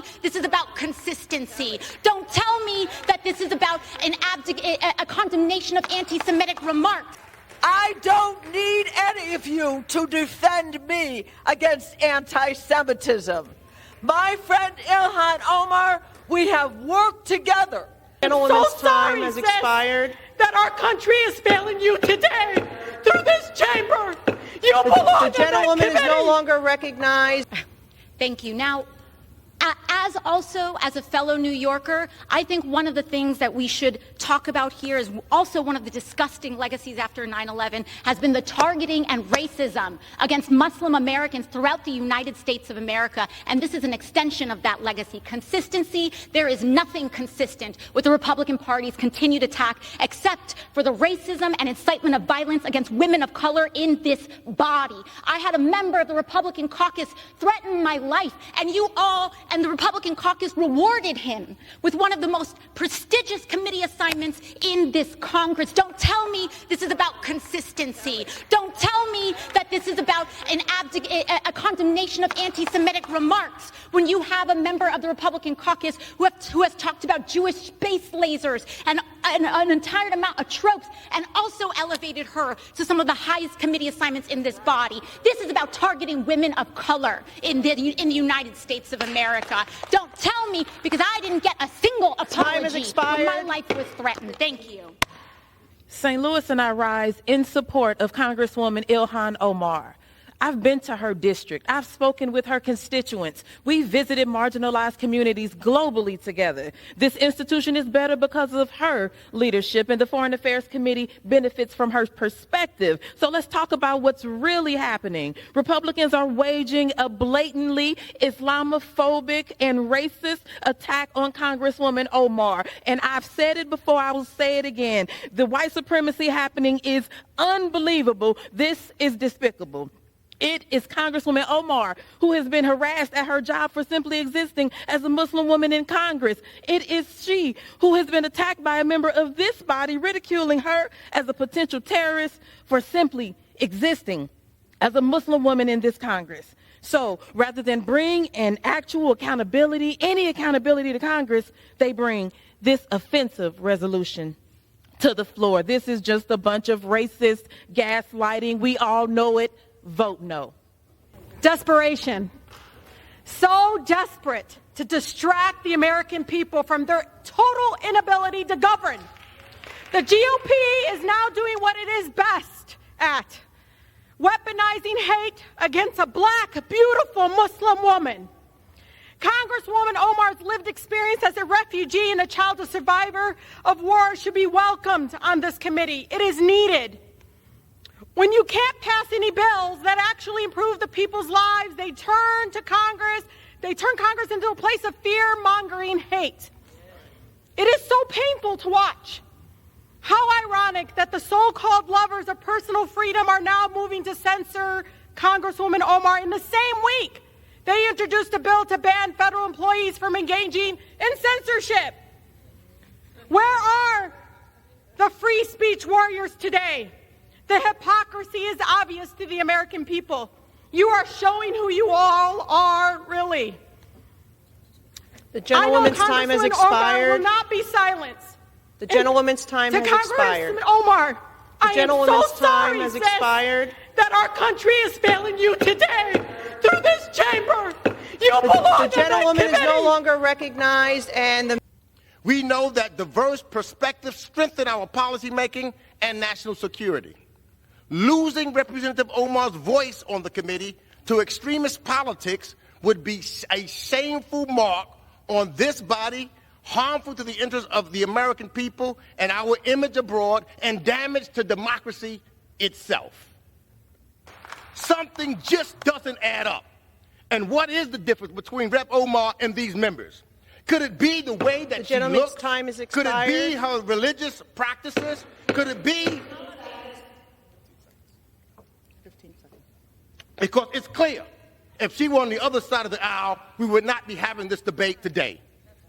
me this is about consistency. Don't tell me that this is about a condemnation of anti-Semitic remarks. I don't need any of you to defend me against anti-Semitism. My friend Ilhan Omar, we have worked together. Gentlewoman's time has expired. That our country is failing you today through this chamber. You belong The gentlewoman is no longer recognized. Thank you. Now, as a fellow New Yorker, I think one of the things that we should talk about here is also one of the disgusting legacies after 9/11 has been the targeting and racism against Muslim Americans throughout the United States of America. And this is an extension of that legacy. Consistency, there is nothing consistent with the Republican Party's continued attack except for the racism and incitement of violence against women of color in this body. I had a member of the Republican caucus threaten my life, and you all and the Republican caucus rewarded him with one of the most prestigious committee assignments in this Congress. Don't tell me this is about consistency. Don't tell me that this is about a condemnation of anti-Semitic remarks when you have a member of the Republican caucus who has talked about Jewish space lasers and an entire amount of tropes and also elevated her to some of the highest committee assignments in this body. This is about targeting women of color in the United States of America. Don't tell me, because I didn't get a single apology when my life was threatened. Thank you. St. Louis and I rise in support of Congresswoman Ilhan Omar. I've been to her district. I've spoken with her constituents. We visited marginalized communities globally together. This institution is better because of her leadership, and the Foreign Affairs Committee benefits from her perspective. So let's talk about what's really happening. Republicans are waging a blatantly Islamophobic and racist attack on Congresswoman Omar. And I've said it before, I will say it again. The white supremacy happening is unbelievable. This is despicable. It is Congresswoman Omar who has been harassed at her job for simply existing as a Muslim woman in Congress. It is she who has been attacked by a member of this body, ridiculing her as a potential terrorist for simply existing as a Muslim woman in this Congress. So rather than bring an actual accountability, any accountability to Congress, they bring this offensive resolution to the floor. This is just a bunch of racist gaslighting. We all know it. Vote no. Desperation. So desperate to distract the American people from their total inability to govern. The GOP is now doing what it is best at, weaponizing hate against a black, beautiful Muslim woman. Congresswoman Omar's lived experience as a refugee and a child of survivor of war should be welcomed on this committee. It is needed. When you can't pass any bills that actually improve the people's lives, they turn to Congress. They turn Congress into a place of fear-mongering hate. It is so painful to watch. How ironic that the so-called lovers of personal freedom are now moving to censor Congresswoman Omar in the same week they introduced a bill to ban federal employees from engaging in censorship. Where are the free speech warriors today? The hypocrisy is obvious to the American people. You are showing who you all are, really. The gentlewoman's time has expired. Omar will not be silenced. The gentlewoman's time has expired. To Congresswoman Omar, I am so sorry, has expired. That our country is failing you today through this chamber. You belong The gentlewoman is no longer recognized, and the We know that diverse perspectives strengthen our policymaking and national security. Losing Representative Omar's voice on the committee to extremist politics would be a shameful mark on this body, harmful to the interests of the American people and our image abroad, and damage to democracy itself. Something just doesn't add up. And what is the difference between Rep. Omar and these members? Could it be the way that she looks? Time has expired. Could it be her religious practices? Could it be? 15 seconds. Because it's clear, if she were on the other side of the aisle, we would not be having this debate today.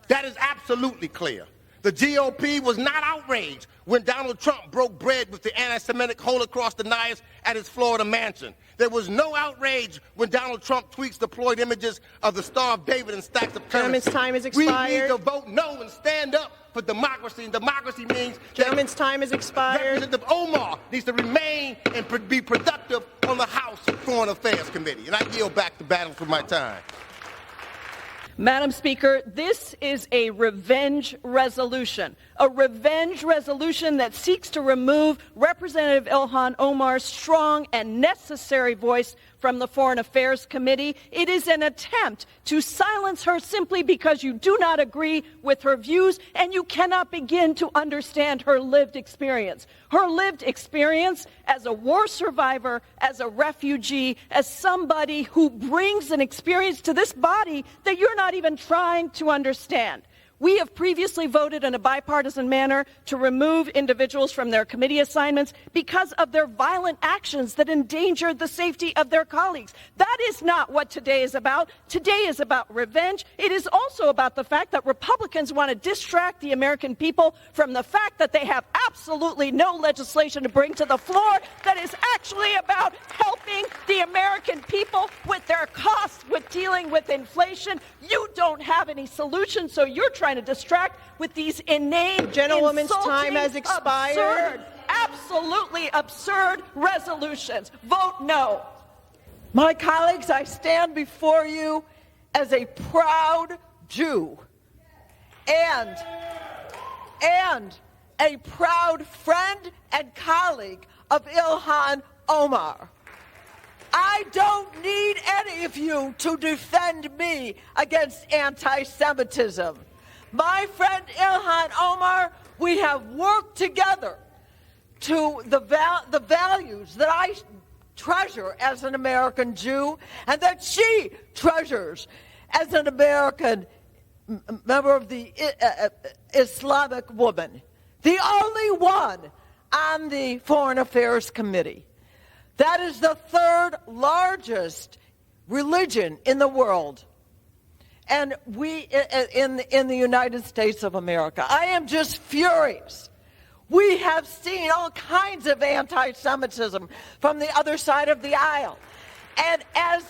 That is absolutely clear. The GOP was not outraged when Donald Trump broke bread with the anti-Semitic Holocaust deniers at his Florida mansion. There was no outrage when Donald Trump tweets deployed images of the Star of David and stacks of currency. Gentleman's time has expired. We need to vote no and stand up for democracy. And democracy means Gentleman's time has expired. Representative Omar needs to remain and be productive on the House Foreign Affairs Committee. And I yield back the battle for my time. Madam Speaker, this is a revenge resolution that seeks to remove Representative Ilhan Omar's strong and necessary voice from the Foreign Affairs Committee. It is an attempt to silence her simply because you do not agree with her views and you cannot begin to understand her lived experience. Her lived experience as a war survivor, as a refugee, as somebody who brings an experience to this body that you're not even trying to understand. We have previously voted in a bipartisan manner to remove individuals from their committee assignments because of their violent actions that endangered the safety of their colleagues. That is not what today is about. Today is about revenge. It is also about the fact that Republicans want to distract the American people from the fact that they have absolutely no legislation to bring to the floor that is actually about helping the American people with their costs, with dealing with inflation. You don't have any solutions, so you're trying to distract with these inane, Gentlewoman's insulting, time has expired. absurd, absolutely absurd resolutions. Vote no. My colleagues, I stand before you as a proud Jew and a proud friend and colleague of Ilhan Omar. I don't need any of you to defend me against anti-Semitism. My friend Ilhan Omar, we have worked together to the values that I treasure as an American Jew and that she treasures as an American member of the Islamic woman, the only one on the Foreign Affairs Committee. That is the third largest religion in the world. And we, in the United States of America, I am just furious. We have seen all kinds of anti-Semitism from the other side of the aisle. And as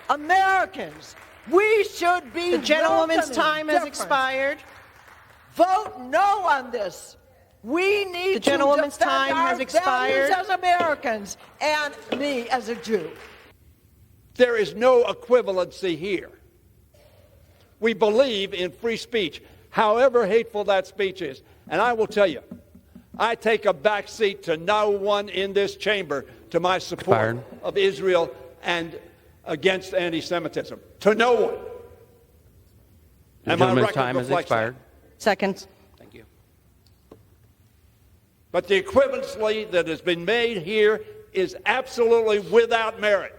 Americans, we should be The gentlewoman's welcoming time has difference. expired. Vote no on this. We need The to gentlewoman's defend time our has expired. values as Americans and me as a Jew. There is no equivalency here. We believe in free speech, however hateful that speech is. And I will tell you, I take a back seat to no one in this chamber to my support of Israel and against anti-Semitism. To no one. The gentleman's time has expired. Seconds. Thank you. But the equivalency that has been made here is absolutely without merit.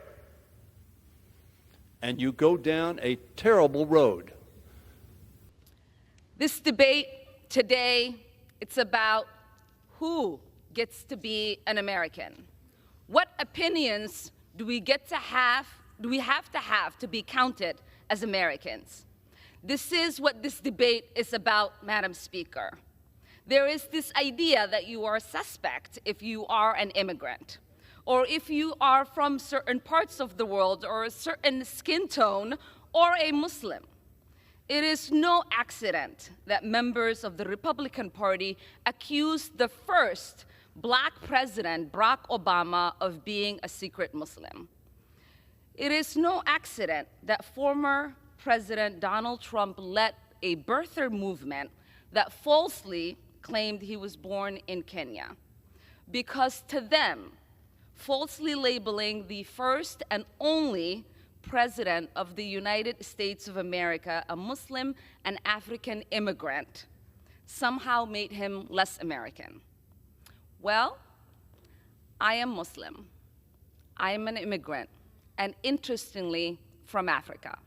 And you go down a terrible road. This debate today, it's about who gets to be an American. What opinions do we have to have to be counted as Americans? This is what this debate is about, Madam Speaker. There is this idea that you are a suspect if you are an immigrant, or if you are from certain parts of the world, or a certain skin tone, or a Muslim. It is no accident that members of the Republican Party accused the first Black president, Barack Obama, of being a secret Muslim. It is no accident that former President Donald Trump led a birther movement that falsely claimed he was born in Kenya. Because to them, falsely labeling the first and only President of the United States of America a Muslim and African immigrant somehow made him less American. Well, I am Muslim. I am an immigrant, and interestingly, from Africa.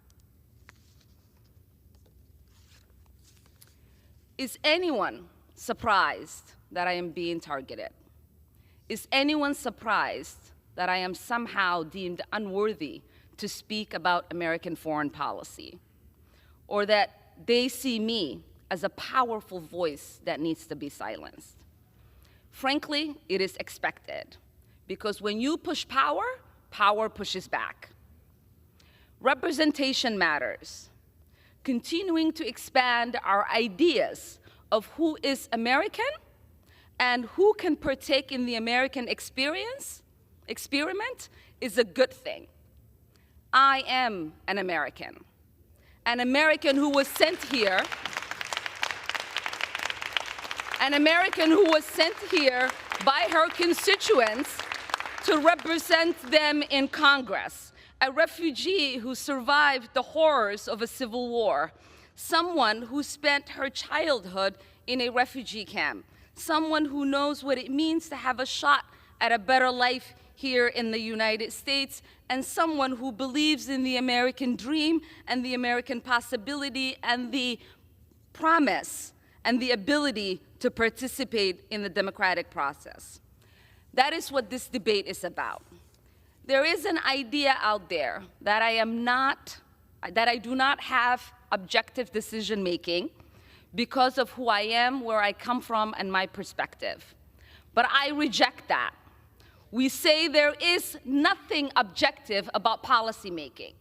Is anyone surprised that I am being targeted? Is anyone surprised that I am somehow deemed unworthy to speak about American foreign policy? Or that they see me as a powerful voice that needs to be silenced. Frankly, it is expected, because when you push power, power pushes back. Representation matters. Continuing to expand our ideas of who is American and who can partake in the American experiment is a good thing. I am an American who was sent here, by her constituents to represent them in Congress, a refugee who survived the horrors of a civil war, someone who spent her childhood in a refugee camp, someone who knows what it means to have a shot at a better life here in the United States, and someone who believes in the American dream and the American possibility and the promise and the ability to participate in the democratic process. That is what this debate is about. There is an idea out there that I do not have objective decision-making because of who I am, where I come from, and my perspective. But I reject that. We say there is nothing objective about policymaking.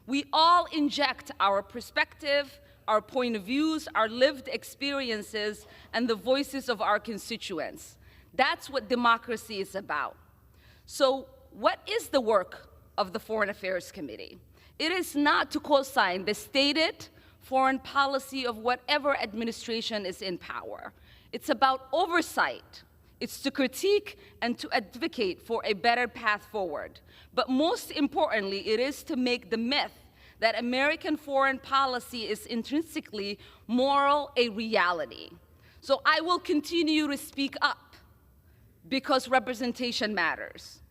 We all inject our perspective, our point of views, our lived experiences, and the voices of our constituents. That's what democracy is about. So what is the work of the Foreign Affairs Committee? It is not to co-sign the stated foreign policy of whatever administration is in power. It's about oversight. It's to critique and to advocate for a better path forward. But most importantly, it is to make the myth that American foreign policy is intrinsically moral a reality. So I will continue to speak up because representation matters.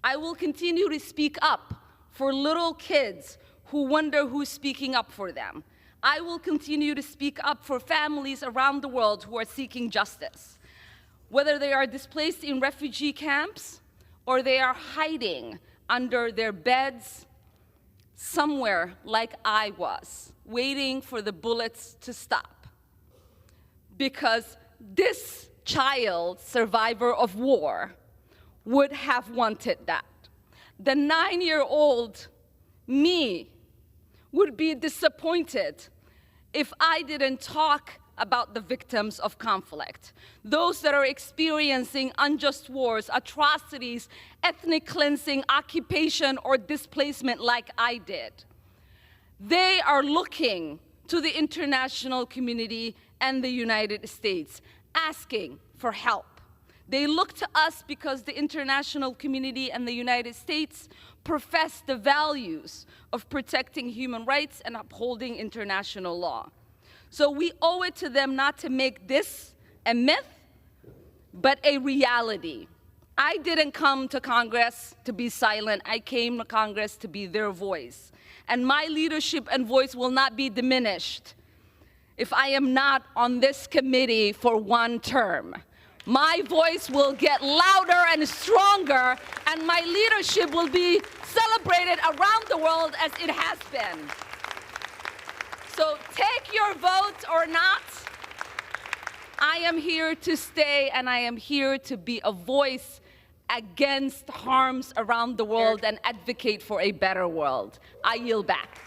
I will continue to speak up for little kids who wonder who's speaking up for them. I will continue to speak up for families around the world who are seeking justice, whether they are displaced in refugee camps or they are hiding under their beds somewhere like I was, waiting for the bullets to stop. Because this child, survivor of war, would have wanted that. The 9-year-old me would be disappointed if I didn't talk about the victims of conflict, those that are experiencing unjust wars, atrocities, ethnic cleansing, occupation, or displacement like I did. They are looking to the international community and the United States, asking for help. They look to us because the international community and the United States profess the values of protecting human rights and upholding international law. So we owe it to them not to make this a myth, but a reality. I didn't come to Congress to be silent. I came to Congress to be their voice. And my leadership and voice will not be diminished if I am not on this committee for one term. My voice will get louder and stronger, and my leadership will be celebrated around the world as it has been. So take your vote or not. I am here to stay, and I am here to be a voice against harms around the world and advocate for a better world. I yield back.